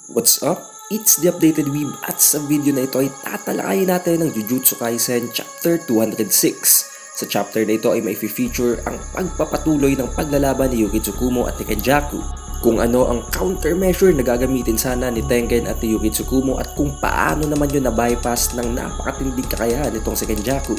What's up? It's the Updated Weeb at sa video na ito ay tatalakayin natin ng Jujutsu Kaisen Chapter 206. Sa chapter na ito ay may feature ang pagpapatuloy ng paglalaban ni Yuki Tsukumo at ni Kenjaku. Kung ano ang countermeasure na gagamitin sana ni Tengen at ni Yuki Tsukumo at kung paano naman yun na-bypass ng napakatinding kakayahan nitong si Kenjaku.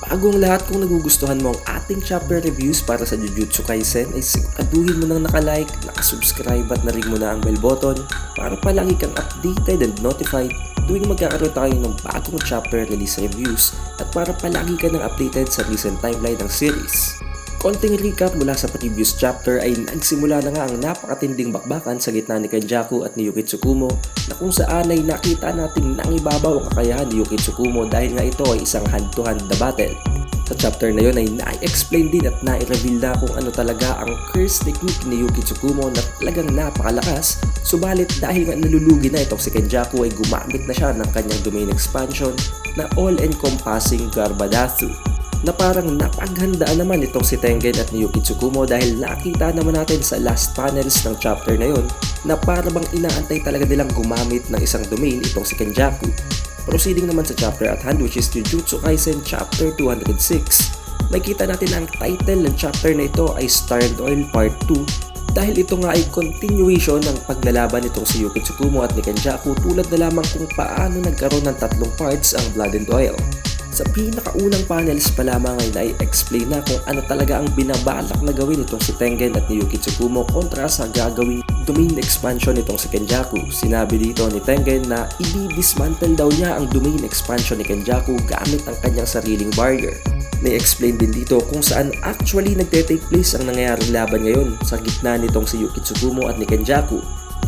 Bago ang lahat, kung nagugustuhan mo ang ating chapter reviews para sa Jujutsu Kaisen ay siguraduhin mo nang nakalike, nakasubscribe at naring mo na ang bell button para palagi kang updated and notified tuwing magkakaroon tayo ng bagong chapter release reviews at para palagi ka nang updated sa recent timeline ng series. Konting recap mula sa previous chapter ay nagsimula na nga ang napakatinding bakbakan sa gitna ni Kenjaku at ni Yuki Tsukumo na kung saan ay nakita nating nangibabaw ang kakayahan ni Yuki Tsukumo dahil nga ito ay isang hand-to-hand na battle. Sa chapter na yun ay na-explain din at na-reveal na kung ano talaga ang curse technique ni Yuki Tsukumo na talagang napakalakas, subalit dahil nga nalulugi na itong si Kenjaku ay gumamit na siya ng kanyang domain expansion na all-encompassing Garbadatsu, na parang napaghandaan naman itong si Tengen at ni Yuki Tsukumo dahil nakita naman natin sa last panels ng chapter na yon na parang inaantay talaga nilang gumamit ng isang domain itong si Kenjaku. Proceeding naman sa chapter at hand, which is Jujutsu Kaisen Chapter 206, makita natin na ang title ng chapter na ito ay Starred Oil Part 2 dahil ito nga ay continuation ng paglalaban nitong si Yuki Tsukumo at ni Kenjaku tulad na lamang kung paano nagkaroon ng tatlong parts ang Blood and Oil. Sa pinakaunang panels pa lamang ay na-explain na kung ano talaga ang binabalak na gawin itong si Tengen at ni Yuki Tsukumo kontra sa gagawing domain expansion itong si Kenjaku. Sinabi dito ni Tengen na i-dismantle daw niya ang domain expansion ni Kenjaku gamit ang kanyang sariling barrier. Na-explain din dito kung saan actually nagte-take place ang nangyayaring laban ngayon sa gitna nitong si Yuki Tsukumo at ni Kenjaku.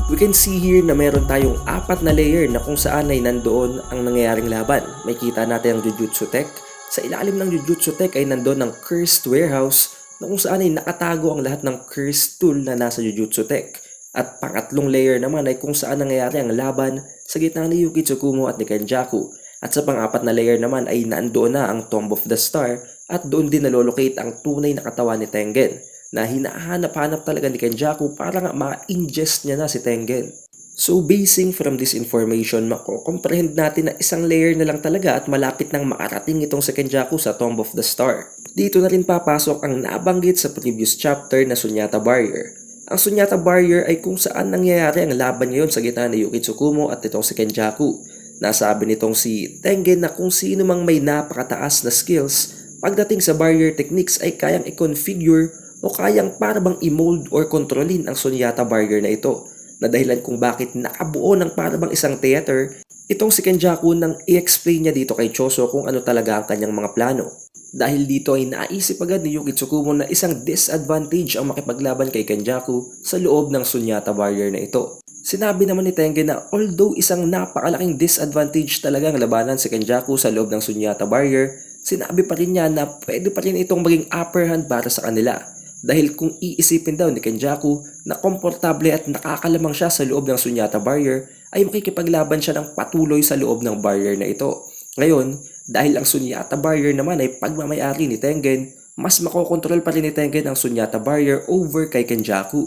We can see here na meron tayong 4 na layer na kung saan ay nandoon ang nangyayaring laban. May kita natin ang Jujutsu Tech. Sa ilalim ng Jujutsu Tech ay nandoon ang Cursed Warehouse na kung saan ay nakatago ang lahat ng Cursed Tool na nasa Jujutsu Tech. At pangatlong layer naman ay kung saan nangyayari ang laban sa gitna ni Yuki Tsukumo at ni Kenjaku. At sa pang-4 na layer naman ay nandoon na ang Tomb of the Star at doon din nalolocate ang tunay na katawan ni Tengen na hinahanap-hanap talaga ni Kenjaku para nga ma-ingest niya na si Tengen. So basing from this information, mako-comprehend natin na isang layer na lang talaga at malapit nang makarating itong si Kenjaku sa Tomb of the Star. Dito na rin papasok ang nabanggit sa previous chapter na Sunyata Barrier. Ang Sunyata Barrier ay kung saan nangyayari ang laban ngayon sa gitna ni Yuki Tsukumo at itong si Kenjaku. Nasabi nitong si Tengen na kung sino mang may napakataas na skills pagdating sa barrier techniques ay kayang i-configure o kayang parabang i-mold or kontrolin ang Sunyata Barrier na ito, na dahilan kung bakit nakabuo ng parabang isang theater itong si Kenjaku nang i-explain niya dito kay Choso kung ano talaga ang kanyang mga plano. Dahil dito ay naisip agad ni Yuki Tsukumo na isang disadvantage ang makipaglaban kay Kenjaku sa loob ng Sunyata Barrier na ito. Sinabi naman ni Tengen na although isang napakalaking disadvantage talaga ang labanan si Kenjaku sa loob ng Sunyata Barrier, sinabi pa rin niya na pwede pa rin itong maging upper hand para sa kanila. Dahil kung iisipin daw ni Kenjaku na komportable at nakakalamang siya sa loob ng Sunyata Barrier, ay makikipaglaban siya ng patuloy sa loob ng barrier na ito. Ngayon, dahil ang Sunyata Barrier naman ay pagmamayari ni Tengen, mas makokontrol pa rin ni Tengen ang Sunyata Barrier over kay Kenjaku.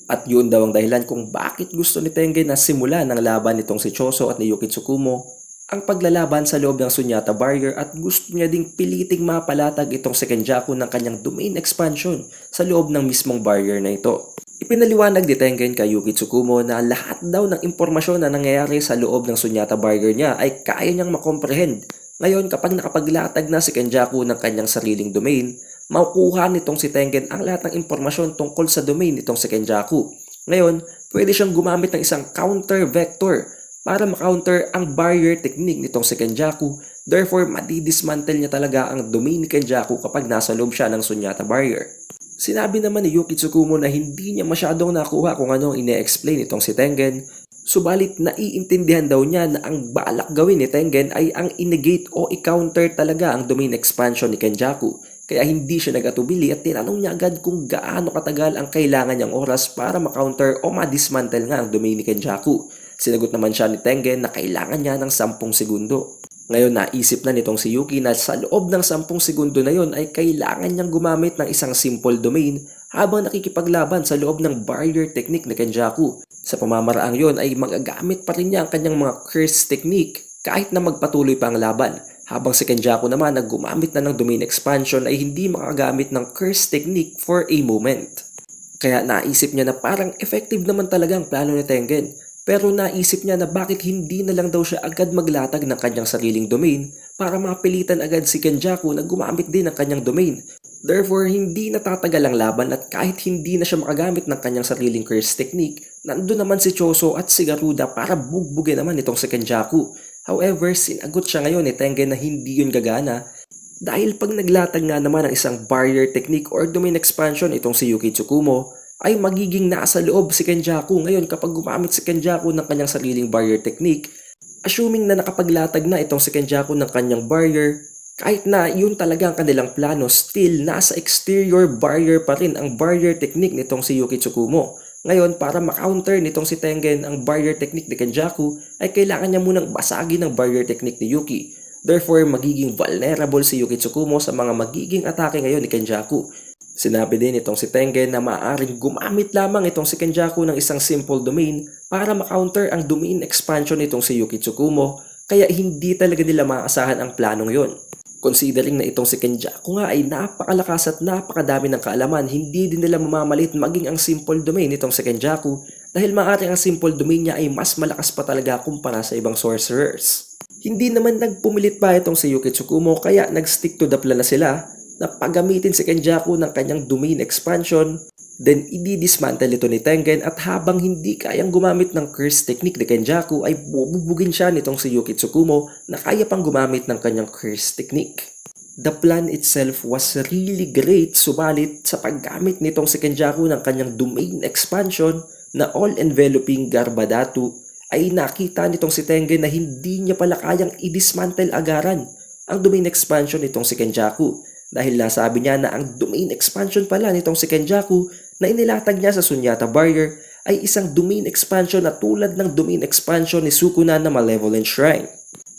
At yun daw ang dahilan kung bakit gusto ni Tengen na simula ng laban nitong si Choso at ni Yuki Tsukumo ang paglalaban sa loob ng Sunyata Barrier at gusto niya ding piliting mapalatag itong si Kenjaku ng kanyang domain expansion sa loob ng mismong barrier na ito. Ipinaliwanag ni Tengen kay Yuki Tsukumo na lahat daw ng impormasyon na nangyayari sa loob ng Sunyata Barrier niya ay kaya niyang makomprehend. Ngayon, kapag nakapaglatag na si Kenjaku ng kanyang sariling domain, makukuha nitong si Tengen ang lahat ng impormasyon tungkol sa domain nitong si Kenjaku. Ngayon, pwede siyang gumamit ng isang counter vector para ma-counter ang barrier technique nitong si Kenjaku. Therefore, madidismantle niya talaga ang domain ni Kenjaku kapag nasa loob siya ng Sunyata Barrier. Sinabi naman ni Yuki Tsukumo na hindi niya masyadong nakuha kung ano ang ine-explain itong si Tengen. Subalit naiintindihan daw niya na ang balak gawin ni Tengen ay ang i-negate o i-counter talaga ang domain expansion ni Kenjaku. Kaya hindi siya nagatubili at tinanong niya agad kung gaano katagal ang kailangan niyang oras para ma-counter o ma-dismantle nga ang domain ni Kenjaku. Sinagot naman siya ni Tengen na kailangan niya ng 10 segundo. Ngayon naisip na nitong si Yuki na sa loob ng 10 segundo na yon ay kailangan niyang gumamit ng isang simple domain habang nakikipaglaban sa loob ng barrier technique ni Kenjaku. Sa pamamaraang yon ay magagamit pa rin niya ang kanyang mga curse technique kahit na magpatuloy pa ang laban. Habang si Kenjaku naman na gumamit na ng domain expansion ay hindi makagamit ng curse technique for a moment. Kaya naisip niya na parang effective naman talaga ang plano ni Tengen. Pero naisip niya na bakit hindi na lang daw siya agad maglatag ng kanyang sariling domain para mapilitan agad si Kenjaku na gumamit din ng kanyang domain. Therefore, hindi natatagal ang laban at kahit hindi na siya makagamit ng kanyang sariling curse technique, nandun naman si Choso at si Garuda para bugbugin naman itong si Kenjaku. However, sinagot siya ngayon ni Tengen na hindi yun gagana dahil pag naglatag nga naman ng isang barrier technique or domain expansion itong si Yuki Tsukumo, ay magiging nasa loob si Kenjaku. Ngayon kapag gumamit si Kenjaku ng kanyang sariling barrier technique, assuming na nakapaglatag na itong si Kenjaku ng kanyang barrier, kahit na yun talaga ang kanilang plano, still nasa exterior barrier pa rin ang barrier technique nitong si Yuki Tsukumo. Ngayon para makounter nitong si Tengen ang barrier technique ni Kenjaku, ay kailangan niya munang basagin ang barrier technique ni Yuki. Therefore magiging vulnerable si Yuki Tsukumo sa mga magiging atake ngayon ni Kenjaku. Sinabi din itong si Tengen na maaaring gumamit lamang itong si Kenjaku ng isang simple domain para makounter ang domain expansion nitong si Yuki Tsukumo, kaya hindi talaga nila maasahan ang planong yon. Considering na itong si Kenjaku nga ay napakalakas at napakadami ng kaalaman, hindi din nila mamamalit maging ang simple domain nitong si Kenjaku dahil maaaring ang simple domain niya ay mas malakas pa talaga kumpara sa ibang sorcerers. Hindi naman nagpumilit pa itong si Yuki Tsukumo kaya nag-stick to the plan na sila na paggamitin si Kenjaku ng kanyang domain expansion, then i-dismantle ito ni Tengen at habang hindi kayang gumamit ng curse technique ni Kenjaku ay bubugin siya nitong si Yuki Tsukumo na kaya pang gumamit ng kanyang curse technique. The plan itself was really great, subalit sa paggamit nitong si Kenjaku ng kanyang domain expansion na all-enveloping Garbadatu ay nakita nitong si Tengen na hindi niya pala kayang i-dismantle agaran ang domain expansion nitong si Kenjaku. Dahil nasabi niya na ang domain expansion pala nitong si Kenjaku na inilatag niya sa Sunyata Barrier ay isang domain expansion na tulad ng domain expansion ni Sukuna na Malevolent Shrine.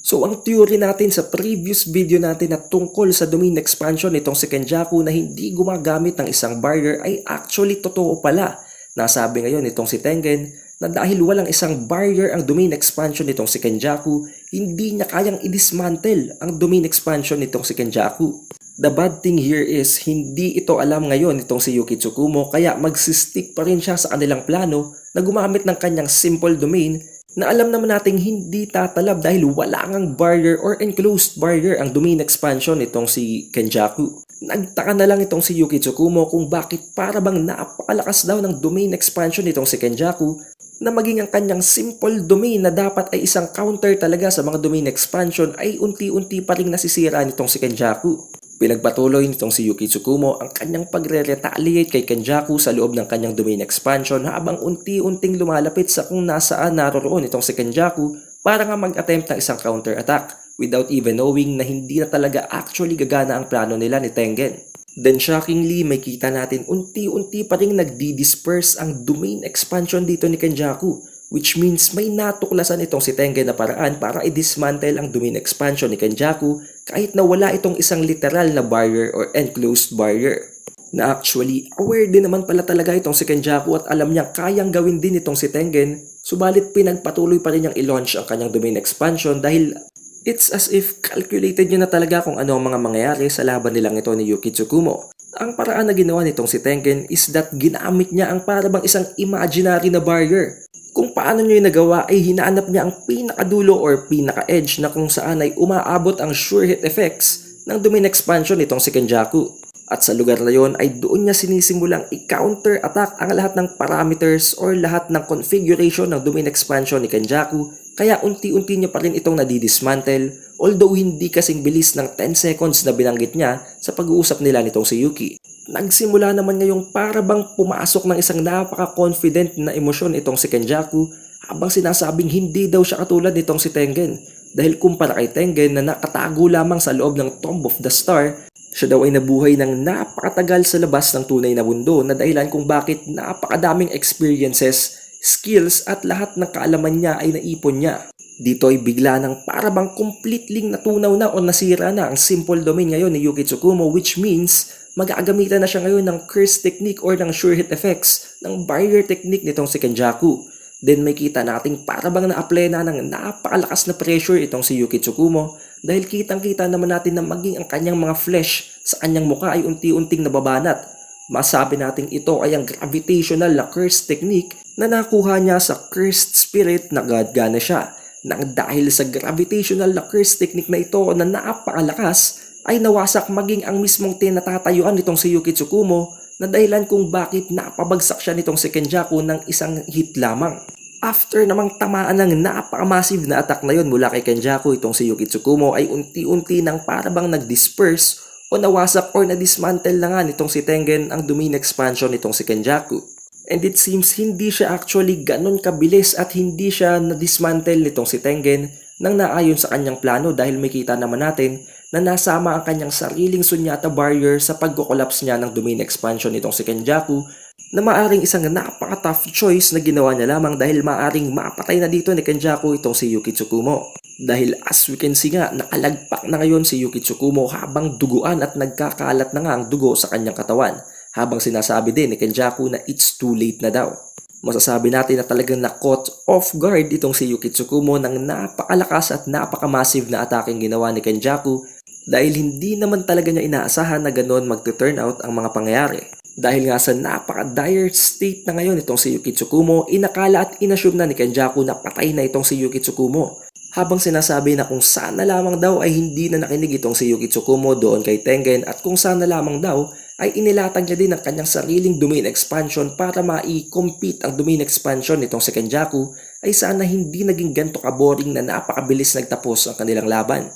So ang theory natin sa previous video natin na tungkol sa domain expansion nitong si Kenjaku na hindi gumagamit ng isang barrier ay actually totoo pala. Nasabi ngayon nitong si Tengen na dahil walang isang barrier ang domain expansion nitong si Kenjaku, hindi niya kayang i-dismantle ang domain expansion nitong si Kenjaku. The bad thing here is hindi ito alam ngayon itong si Yuki Tsukumo kaya magsistick pa rin siya sa kanilang plano na gumamit ng kanyang simple domain na alam naman nating hindi tatalab dahil wala ngang barrier or enclosed barrier ang domain expansion itong si Kenjaku. Nagtaka na lang itong si Yuki Tsukumo kung bakit para bang napakalakas daw ng domain expansion itong si Kenjaku na maging ang kanyang simple domain na dapat ay isang counter talaga sa mga domain expansion ay unti-unti pa ring nasisira nitong si Kenjaku. Pinagpatuloy nitong si Yuki Tsukumo ang kanyang pagre-retaliate kay Kenjaku sa loob ng kanyang domain expansion habang unti-unting lumalapit sa kung nasaan naroroon itong si Kenjaku para nga mag-attempt ng isang counter-attack without even knowing na hindi na talaga actually gagana ang plano nila ni Tengen. Then shockingly, may kita natin unti-unti pa rin nagdi-disperse ang domain expansion dito ni Kenjaku, which means may natuklasan itong si Tengen na paraan para i-dismantle ang domain expansion ni Kenjaku kahit na wala itong isang literal na barrier or enclosed barrier. Na actually, aware din naman pala talaga itong si Kenjaku at alam niya kayang gawin din itong si Tengen, subalit pinagpatuloy pa rin niyang i-launch ang kanyang domain expansion dahil it's as if calculated niya na talaga kung ano ang mga mangyayari sa laban nilang ito ni Yuki Tsukumo. Ang paraan na ginawa nitong si Tengen is that ginamit niya ang parabang isang imaginary na barrier. Kung paano niya yung nagawa ay hinahanap niya ang pinakadulo or pinaka-edge na kung saan ay umaabot ang sure hit effects ng domain expansion nitong si Kenjaku. At sa lugar na yon ay doon niya sinisimulang i-counter attack ang lahat ng parameters or lahat ng configuration ng domain expansion ni Kenjaku, kaya unti-unti niya pa rin itong nadidismantle, although hindi kasing bilis ng 10 seconds na binanggit niya sa pag-uusap nila nitong si Yuki. Nagsimula naman ngayong para bang pumasok ng isang napaka-confident na emosyon itong si Kenjaku habang sinasabing hindi daw siya katulad nitong si Tengen dahil kumpara kay Tengen na nakatago lamang sa loob ng Tomb of the Star, siya daw ay nabuhay ng napakatagal sa labas ng tunay na mundo na dahilan kung bakit napakadaming experiences, skills at lahat ng kaalaman niya ay naipon niya. Dito ay bigla ng parabang completely natunaw na o nasira na ang simple domain ngayon ni Yuki Tsukumo, which means Magagamitan na siya ngayon ng curse technique or ng sure hit effects ng barrier technique nitong si Kenjaku. Then may kita nating parabang na-apply na ng napakalakas na pressure itong si Yuki Tsukumo dahil kitang-kita naman natin na maging ang kanyang mga flesh sa kanyang muka ay unti-unting nababanat. Masabi nating ito ay ang gravitational na curse technique na nakuha niya sa cursed spirit na God Ganesha. Nang dahil sa gravitational na curse technique na ito na napakalakas ay nawasak maging ang mismong tinatatayuan nitong si Yuki Tsukumo na dahilan kung bakit napabagsak siya nitong si Kenjaku ng isang hit lamang. After namang tamaan ng napaka-massive na attack na yon mula kay Kenjaku, itong si Yuki Tsukumo ay unti-unti nang parabang nag-disperse o nawasak or na-dismantle na nga nitong si Tengen ang domain expansion nitong si Kenjaku. And it seems hindi siya actually ganon kabilis at hindi siya na-dismantle nitong si Tengen nang naayon sa kanyang plano dahil may kita naman natin na nasama ang kanyang sariling sunyata barrier sa pagko-collapse niya ng domain expansion nitong si Kenjaku na maaring isang napaka-tough choice na ginawa niya lamang dahil maaring mapatay na dito ni Kenjaku itong si Yuki Tsukumo. Dahil as we can see nga, nakalagpak na ngayon si Yuki Tsukumo habang duguan at nagkakalat na nga ang dugo sa kanyang katawan. Habang sinasabi din ni Kenjaku na it's too late na daw. Masasabi natin na talagang na-caught off guard itong si Yuki Tsukumo ng napakalakas at napakamassive na ataking ginawa ni Kenjaku dahil hindi naman talaga niya inaasahan na ganon mag-turn out ang mga pangyayari. Dahil nga sa napaka-dire state na ngayon itong si Yuki Tsukumo, inakala at inassume na ni Kenjaku na patay na itong si Yuki Tsukumo. Habang sinasabi na kung sana lamang daw ay hindi na nakinig itong si Yuki Tsukumo doon kay Tengen at kung sana lamang daw ay inilatag niya din ang kanyang sariling domain expansion para mai-compete ang domain expansion nitong si Kenjaku ay sana hindi naging ganito ka-boring na napakabilis nagtapos ang kanilang laban.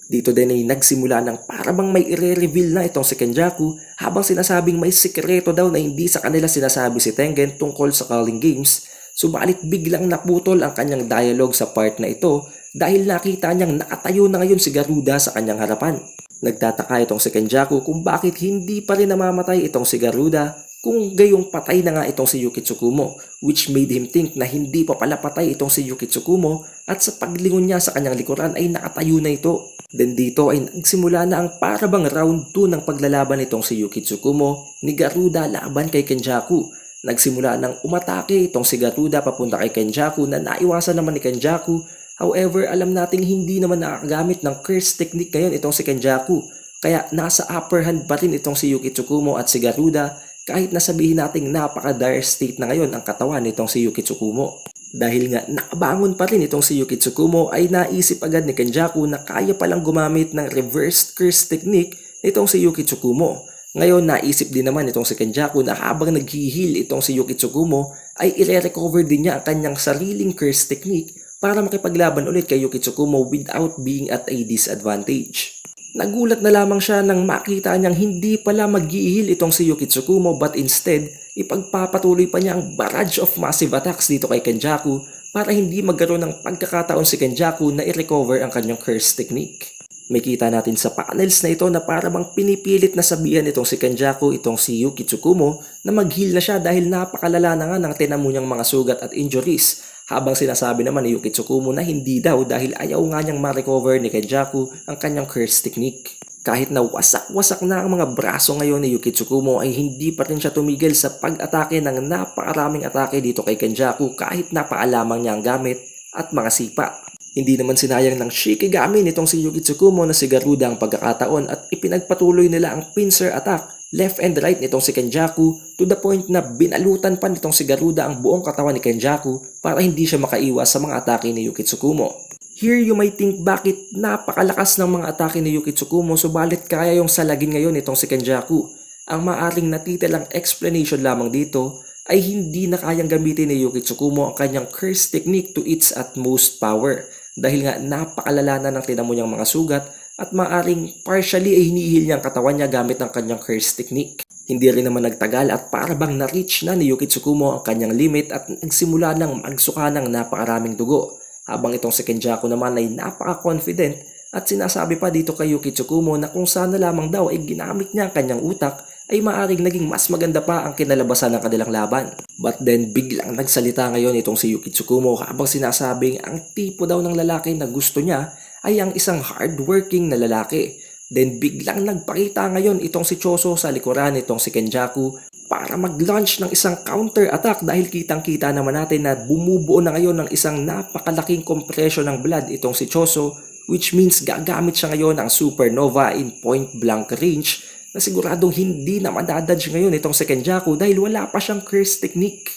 Dito din ay nagsimula ng parabang may i-reveal na itong si Kenjaku habang sinasabing may sikreto daw na hindi sa kanila sinasabi si Tengen tungkol sa Culling Games. Subalit biglang naputol ang kanyang dialogue sa part na ito dahil nakita niyang nakatayo na ngayon si Garuda sa kanyang harapan. Nagtataka itong si Kenjaku kung bakit hindi pa rin namamatay itong si Garuda kung gayong patay na nga itong si Yuki Tsukumo, which made him think na hindi pa pala patay itong si Yuki Tsukumo at sa paglingon niya sa kanyang likuran ay nakatayo na ito. Then dito ay nagsimula na ang parabang round 2 ng paglalaban itong si Yuki Tsukumo ni Garuda laban kay Kenjaku. Nagsimula ng umatake itong si Garuda papunta kay Kenjaku na naiwasan naman ni Kenjaku. However, alam nating hindi naman nakagamit ng curse technique ngayon itong si Kenjaku. Kaya nasa upper hand pa rin itong si Yuki Tsukumo at si Garuda kahit nasabihin nating napaka-dire state na ngayon ang katawan nitong si Yuki Tsukumo. Dahil nga nakabangon pa rin itong si Yuki Tsukumo ay naisip agad ni Kenjaku na kaya palang gumamit ng reversed curse technique itong si Yuki Tsukumo. Ngayon naisip din naman itong si Kenjaku na habang nag-heal itong si Yuki Tsukumo ay i-recover din niya ang kanyang sariling curse technique para makipaglaban ulit kay Yuki Tsukumo without being at a disadvantage. Nagulat na lamang siya nang makita niyang hindi pala mag-i-heal itong si Yuki Tsukumo but instead ipagpapatuloy pa niya ang barrage of massive attacks dito kay Kenjaku para hindi magkaroon ng pagkakataon si Kenjaku na i-recover ang kanyang curse technique. May kita natin sa panels na ito na parang pinipilit na sabihan itong si Kenjaku itong si Yuki Tsukumo na mag-heal na siya dahil napakalala na nga ng tinamo niyang mga sugat at injuries. Habang sinasabi naman ni Yuki Tsukumo na hindi daw dahil ayaw nga niyang ma-recover ni Kenjaku ang kanyang curse technique. Kahit na wasak-wasak na ang mga braso ngayon ni Yuki Tsukumo ay hindi pa rin siya tumigil sa pag-atake ng napakaraming atake dito kay Kenjaku kahit napaalamang niya ang gamit at mga sipa. Hindi naman sinayang ng Shikigami nitong si Yuki Tsukumo na si Garuda ang pagkakataon at ipinagpatuloy nila ang pincer attack left and right nitong si Kenjaku to the point na binalutan pa nitong si Garuda ang buong katawan ni Kenjaku para hindi siya makaiwas sa mga atake ni Yuki Tsukumo. Here you might think bakit napakalakas ng mga atake ni Yuki Tsukumo subalit kaya yung salagin ngayon itong si Kenjaku. Ang maaring natitilang explanation lamang dito ay hindi na kayang gamitin ni Yuki Tsukumo ang kanyang curse technique to its utmost power dahil nga napakalala na ng tinamo niyang mga sugat at maaring partially ay hinihil niya ang katawan niya gamit ang kanyang curse technique. Hindi rin naman nagtagal at parabang na-reach na ni Yuki Tsukumo ang kanyang limit at nagsimula ng magsuka ng napakaraming dugo. Habang itong si Kenjaku naman ay napaka-confident at sinasabi pa dito kay Yuki Tsukumo na kung sana lamang daw ay ginamit niya ang kanyang utak ay maaring naging mas maganda pa ang kinalabasan ng kanilang laban. But then biglang nagsalita ngayon itong si Yuki Tsukumo habang sinasabing ang tipo daw ng lalaki na gusto niya ay ang isang hardworking na lalaki. Then biglang nagpakita ngayon itong si Choso sa likuran nitong si Kenjaku para mag-launch ng isang counter-attack dahil kitang-kita naman natin na bumubuo na ngayon ng isang napakalaking compression ng blood itong si Choso, which means gagamit siya ngayon ng Supernova in point blank range na siguradong hindi na madadodge ngayon itong si Kenjaku dahil wala pa siyang curse technique.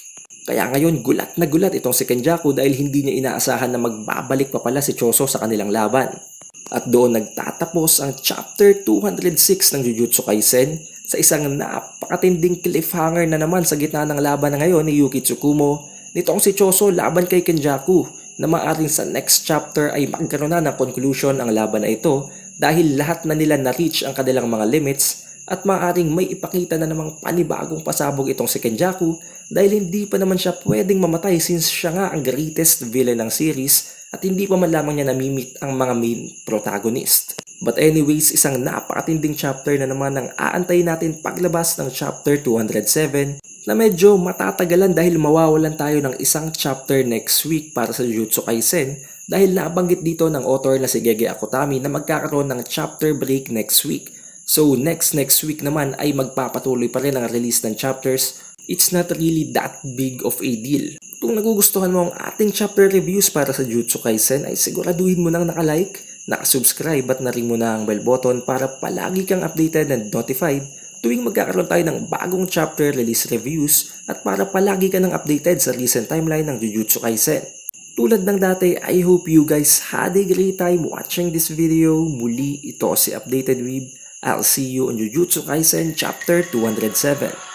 Kaya ngayon gulat na gulat itong si Kenjaku dahil hindi niya inaasahan na magbabalik pa pala si Choso sa kanilang laban. At doon nagtatapos ang chapter 206 ng Jujutsu Kaisen sa isang napakatinding cliffhanger na naman sa gitna ng laban na ngayon ni Yuki Tsukumo nitong si Choso laban kay Kenjaku na maaaring sa next chapter ay magkaroon na ng conclusion ang laban na ito dahil lahat na nila na-reach ang kanilang mga limits at maaaring may ipakita na namang panibagong pasabog itong si Kenjaku dahil hindi pa naman siya pwedeng mamatay since siya nga ang greatest villain ng series at hindi pa man lamang niya namimit ang mga main protagonist. But anyways, isang napakatinding chapter na naman ang aantay natin paglabas ng chapter 207 na medyo matatagalan dahil mawawalan tayo ng isang chapter next week para sa Jujutsu Kaisen dahil nabanggit dito ng author na si Gege Akutami na magkakaroon ng chapter break next week. So next week naman ay magpapatuloy pa rin ang release ng chapters. It's not really that big of a deal. Kung nagugustuhan mo ang ating chapter reviews para sa Jujutsu Kaisen ay siguraduhin mo nang nakalike, nakasubscribe at na-ring mo na ang bell button para palagi kang updated and notified tuwing magkakaroon tayo ng bagong chapter release reviews at para palagi ka nang updated sa recent timeline ng Jujutsu Kaisen. Tulad ng dati, I hope you guys had a great time watching this video. Muli, ito si Updated Weeb. I'll see you on Jujutsu Kaisen Chapter 207.